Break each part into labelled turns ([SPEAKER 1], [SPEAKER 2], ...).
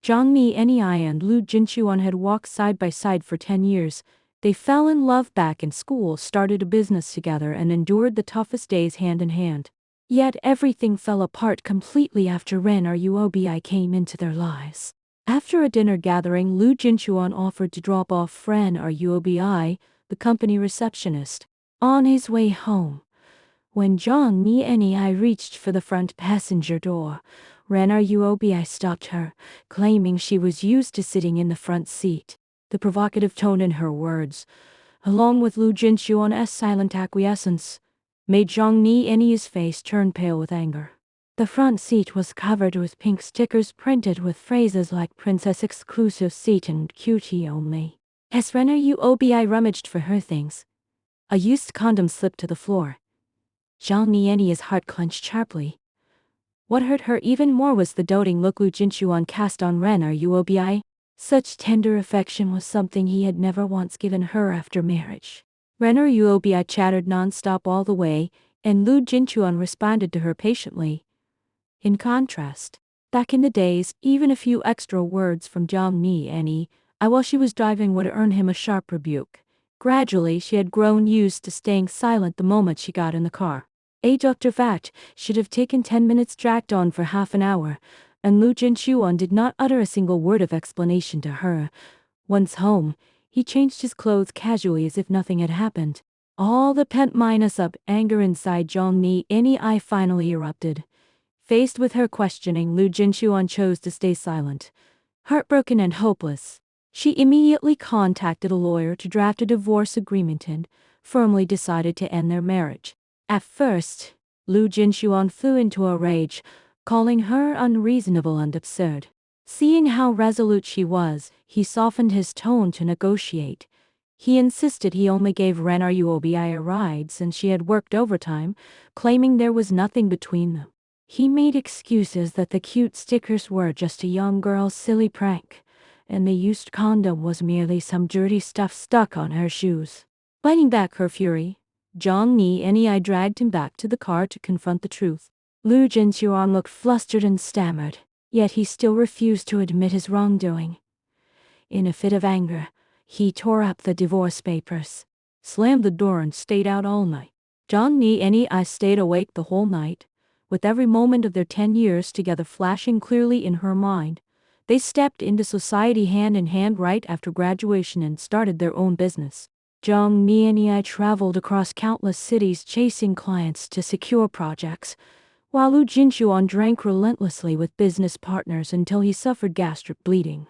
[SPEAKER 1] Zhang Ni and Lu Jinchuan had walked side by side for 10 years. They fell in love back in school, started a business together, and endured the toughest days hand in hand. Yet everything fell apart completely after Ren Ruobi came into their lives. After a dinner gathering, Lu Jinchuan offered to drop off Ren Ruobi, the company receptionist, on his way home. When Zhang Ni reached for the front passenger door, Ren Ruobi stopped her, claiming she was used to sitting in the front seat. The provocative tone in her words, along with Lu Jinchuan's silent acquiescence, made Zhang Ni's face turn pale with anger. The front seat was covered with pink stickers printed with phrases like Princess Exclusive Seat and Cutie Only. As Ren Ruobi rummaged for her things, a used condom slipped to the floor. Zhang Ni's heart clenched sharply. What hurt her even more was the doting look Lu Jinchuan cast on Ren Ruobi. Such tender affection was something he had never once given her after marriage. Ren Ruobi chattered non-stop all the way, and Lu Jinchuan responded to her patiently. In contrast, back in the days, even a few extra words from Zhang Ni while she was driving would earn him a sharp rebuke. Gradually, she had grown used to staying silent the moment she got in the car. After that, should have taken 10 minutes dragged on for half an hour, and Lu Jinchuan did not utter a single word of explanation to her. Once home, he changed his clothes casually as if nothing had happened. All the pent-up anger inside Zhang Ni finally erupted. Faced with her questioning, Lu Jinchuan chose to stay silent. Heartbroken and hopeless, she immediately contacted a lawyer to draft a divorce agreement and firmly decided to end their marriage. At first, Lu Jinchuan flew into a rage, calling her unreasonable and absurd. Seeing how resolute she was, he softened his tone to negotiate. He insisted he only gave Ren Ruobi a ride since she had worked overtime, claiming there was nothing between them. He made excuses that the cute stickers were just a young girl's silly prank, and the used condom was merely some dirty stuff stuck on her shoes. Biting back her fury, Zhang Ni dragged him back to the car to confront the truth. Lu Jinchuan looked flustered and stammered, yet he still refused to admit his wrongdoing. In a fit of anger, he tore up the divorce papers, slammed the door and stayed out all night. Zhang Ni stayed awake the whole night, with every moment of their 10 years together flashing clearly in her mind. They stepped into society hand in hand right after graduation and started their own business. Zhang Ni traveled across countless cities chasing clients to secure projects, while Lu Jinchuan drank relentlessly with business partners until he suffered gastric bleeding.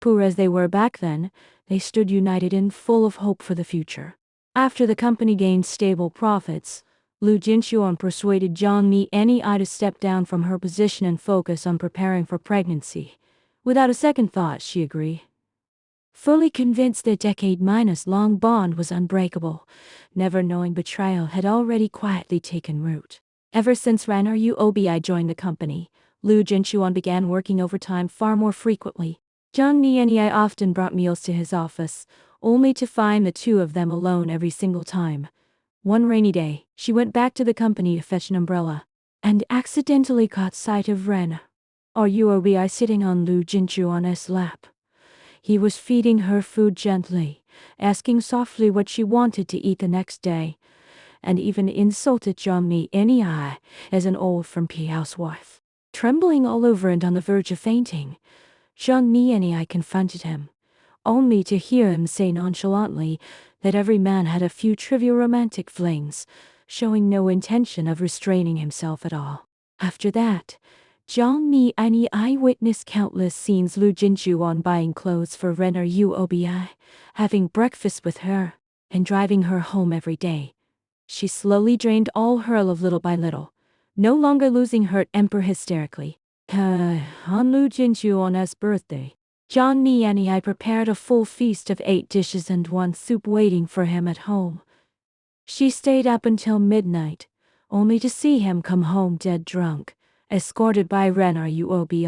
[SPEAKER 1] Poor as they were back then, they stood united and full of hope for the future. After the company gained stable profits, Lu Jinchuan persuaded Zhang Ni to step down from her position and focus on preparing for pregnancy. Without a second thought, she agreed. Fully convinced their decade-long bond was unbreakable, never knowing betrayal had already quietly taken root. Ever since Ren Ruobi joined the company, Lu Jinchuan began working overtime far more frequently. Zhang Ni often brought meals to his office, only to find the two of them alone every single time. One rainy day, she went back to the company to fetch an umbrella, and accidentally caught sight of Ren Ruobi sitting on Lu Jinchuan's lap. He was feeding her food gently, asking softly what she wanted to eat the next day, and even insulted Zhang Ni as an old-from-P housewife. Trembling all over and on the verge of fainting, Zhang Ni confronted him, only to hear him say nonchalantly that every man had a few trivial romantic flings, showing no intention of restraining himself at all. After that, Zhang Ni witnessed countless scenes: Lu Jinchuan buying clothes for Ren Ruobi, having breakfast with her, and driving her home every day. She slowly drained all her love little by little, no longer losing her temper hysterically. On Lu Jinchuan's birthday, Zhang Ni prepared a full feast of 8 dishes and 1 soup waiting for him at home. She stayed up until midnight, only to see him come home dead drunk, escorted by Ren Ruobi.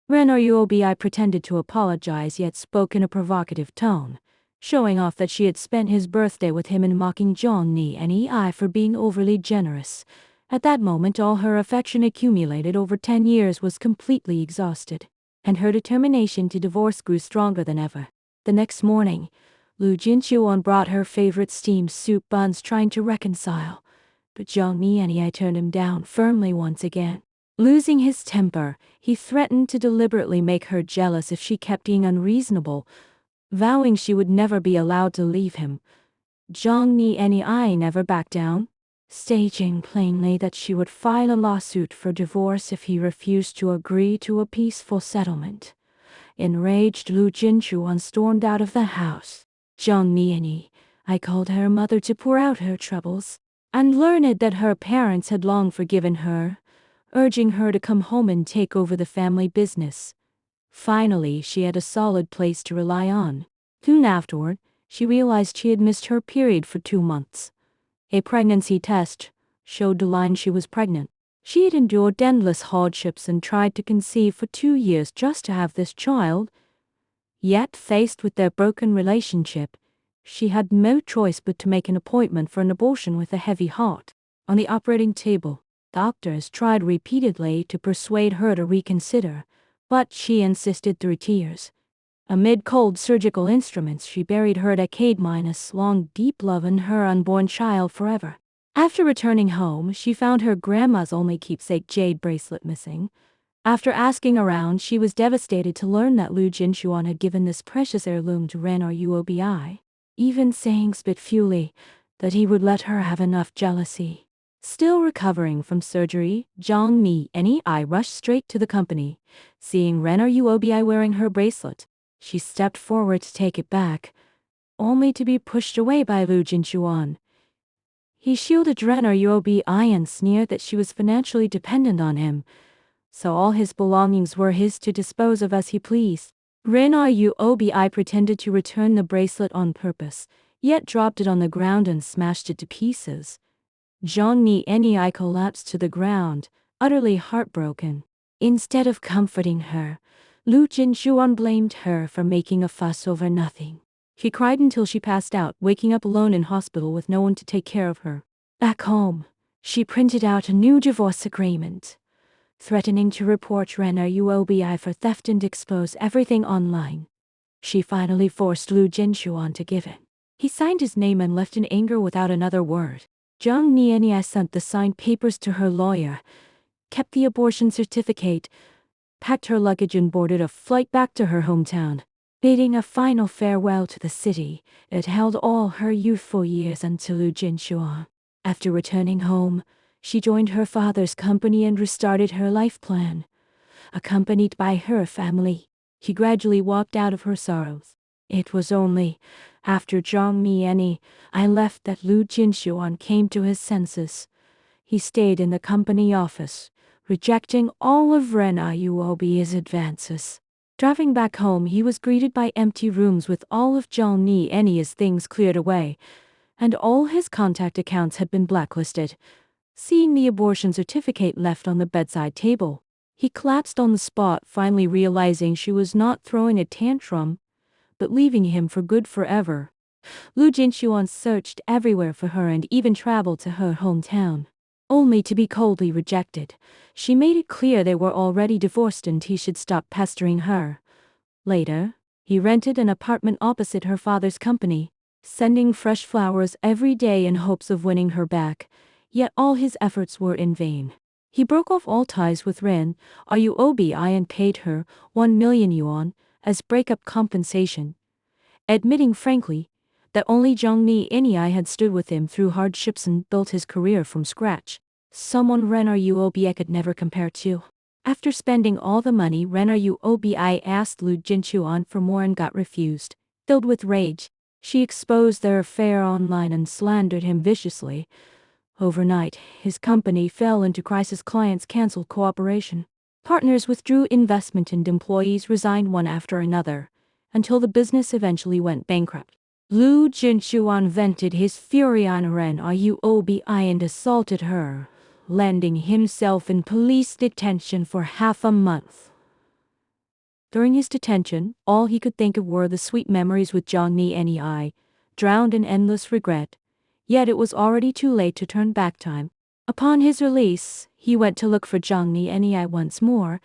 [SPEAKER 1] Ren Ruobi pretended to apologize yet spoke in a provocative tone, showing off that she had spent his birthday with him and mocking Zhang Ni for being overly generous. At that moment all her affection accumulated over 10 years was completely exhausted. and her determination to divorce grew stronger than ever. The next morning, Lu Jinchuan brought her favorite steamed soup buns trying to reconcile, but Zhang Nianyi turned him down firmly once again. Losing his temper, he threatened to deliberately make her jealous if she kept being unreasonable, vowing she would never be allowed to leave him. Zhang Nianyi never backed down, stating plainly that she would file a lawsuit for divorce if he refused to agree to a peaceful settlement. Enraged, Lu Jinchuan stormed out of the house. Zhang Nianyi called her mother to pour out her troubles, and learned that her parents had long forgiven her, urging her to come home and take over the family business. Finally, she had a solid place to rely on. Soon afterward, she realized she had missed her period for 2 months. A pregnancy test showed the line she was pregnant. She had endured endless hardships and tried to conceive for 2 years just to have this child. Yet, faced with their broken relationship, she had no choice but to make an appointment for an abortion with a heavy heart. On the operating table, doctors tried repeatedly to persuade her to reconsider, but she insisted through tears. Amid cold surgical instruments, she buried her decade-long deep love in her unborn child forever. After returning home, she found her grandma's only keepsake jade bracelet missing. After asking around, she was devastated to learn that Lu Jinchuan had given this precious heirloom to Ren Ruobi, even saying spitefully that he would let her have enough jealousy. Still recovering from surgery, Zhang Nianyi rushed straight to the company. Seeing Ren Ruobi wearing her bracelet, she stepped forward to take it back, only to be pushed away by Lu Jinchuan. He shielded Ren Ruobi and sneered that she was financially dependent on him, so all his belongings were his to dispose of as he pleased. Ren Ruobi pretended to return the bracelet on purpose, yet dropped it on the ground and smashed it to pieces. Zhang Nianyi collapsed to the ground, utterly heartbroken. Instead of comforting her, Lu Jinchuan blamed her for making a fuss over nothing. She cried until she passed out, waking up alone in hospital with no one to take care of her. Back home, she printed out a new divorce agreement, threatening to report Ren Ruobi for theft and expose everything online. She finally forced Lu Jinchuan to give it. He signed his name and left in anger without another word. Zhang Nianyi sent the signed papers to her lawyer, kept the abortion certificate, packed her luggage and boarded a flight back to her hometown. Bidding a final farewell to the city, it held all her youthful years until Lu Jinchuan. After returning home, she joined her father's company and restarted her life plan. Accompanied by her family, she gradually walked out of her sorrows. It was only after Zhang Nianyi left that Lu Jinchuan came to his senses. He stayed in the company office, rejecting all of Ren Ruobi's advances. Driving back home, he was greeted by empty rooms with all of Zhang Nianyi's things cleared away, and all his contact accounts had been blacklisted. Seeing the abortion certificate left on the bedside table, he collapsed on the spot, finally realizing she was not throwing a tantrum, but leaving him for good forever. Lu Jinchuan searched everywhere for her and even traveled to her hometown, only to be coldly rejected. She made it clear they were already divorced and he should stop pestering her. Later, he rented an apartment opposite her father's company, sending fresh flowers every day in hopes of winning her back, yet all his efforts were in vain. He broke off all ties with Ren Ruobi and paid her 1 million yuan as breakup compensation, admitting frankly that only Zhang Nianyi had stood with him through hardships and built his career from scratch, someone Ren Ruobi could never compare to. After spending all the money, Ren Ruobi asked Lu Jinchuan for more and got refused. Filled with rage, she exposed their affair online and slandered him viciously. Overnight, his company fell into crisis. Clients canceled cooperation. Partners withdrew investment and employees resigned one after another, until the business eventually went bankrupt. Lu Jinchuan vented his fury on Ren Ruobi and assaulted her, landing himself in police detention for half a month. During his detention, all he could think of were the sweet memories with Zhang Nianyi, drowned in endless regret. Yet it was already too late to turn back time. Upon his release, he went to look for Zhang Nianyi once more,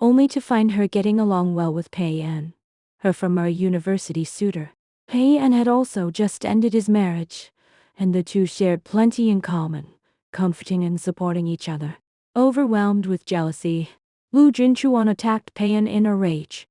[SPEAKER 1] only to find her getting along well with Pei An, her former university suitor. Pei An had also just ended his marriage, and the two shared plenty in common, comforting and supporting each other. Overwhelmed with jealousy, Lu Jinchuan attacked Pei An in a rage.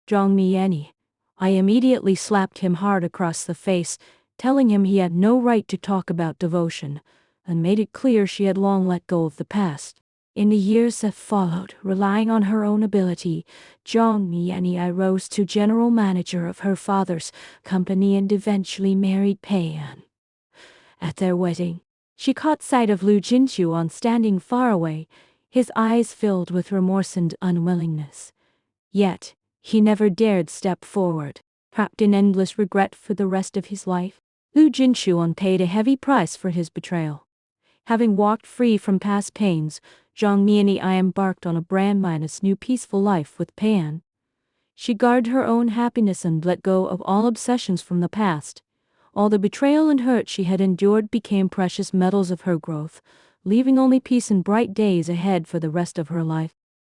[SPEAKER 1] Zhang Miani. I immediately slapped him hard across the face, telling him he had no right to talk about devotion, and made it clear she had long let go of the past. In the years that followed, relying on her own ability, Zhang Miani rose to general manager of her father's company and eventually married Pei An. At their wedding, she caught sight of Lu Jinchuan standing far away, his eyes filled with remorse and unwillingness. Yet, he never dared step forward, trapped in endless regret for the rest of his life. Lu Jinchuan paid a heavy price for his betrayal. Having walked free from past pains, Zhang Miani embarked on a brand-new peaceful life with Pei An. She guarded her own happiness and let go of all obsessions from the past. All the betrayal and hurt she had endured became precious metals of her growth, leaving only peace and bright days ahead for the rest of her life.